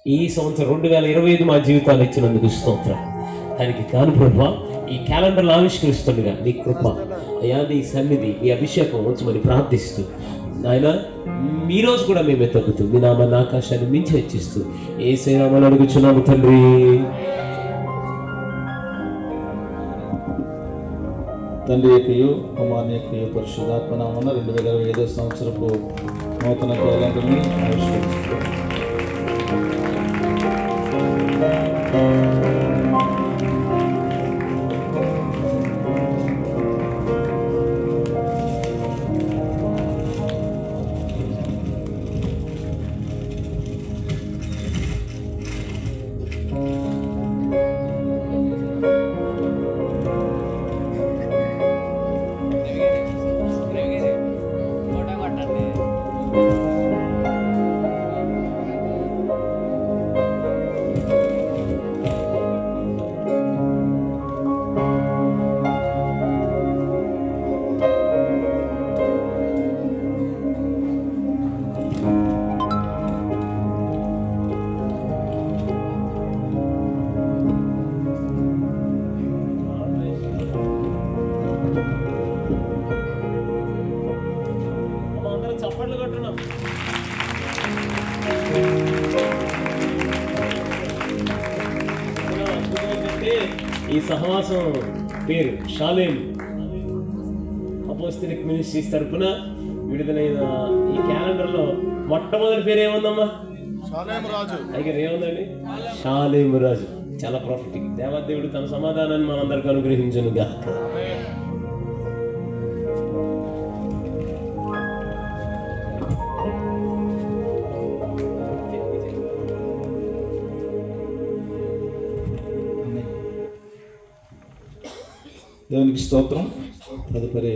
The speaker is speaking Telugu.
ఈ సంవత్సరం 2025 మా జీవితాలు ఇచ్చినందుకు స్తోత్రం. దానికి కాను ప్రభా, ఈ క్యాలెండర్లు ఆవిష్కరిస్తుండగా నీ కృప అయ్యా, నీ సన్నిధి, నీ అభిషేకం వచ్చమని ప్రార్థిస్తూ నాయన ఈ రోజు కూడా మేమే తగ్గుతూ మీ నామాన్ని ఆకాశాన్ని మించి హెచ్చిస్తూ యేసయ్య నామములో అడుగుచున్నాము తండ్రి. తండ్రి యొక్కయు కుమారుని యొక్కయు పరిశుద్ధాత్మ నామమున 2025 సంవత్సరపు నూతన క్యాలెండర్ని ఆవిష్కరిస్తున్నాం. చప్పట్లు కొట్టున్నాం. ఈ సహవాసం పేరు షాలేం అపోస్తలిక్ మినిస్ట్రీస్ తరపున విడుదలైన ఈ క్యాలెండర్లో మొట్టమొదటి పేరు ఏముందమ్మా? అయితే ఏముందండి? షాలేం రాజు. చాలా ప్రాఫిటిక్. దేవదేవుడు తన సమాధానాన్ని మనందరికీ అనుగ్రహించును గాక. దేవునికి స్తోత్రం. తదుపరి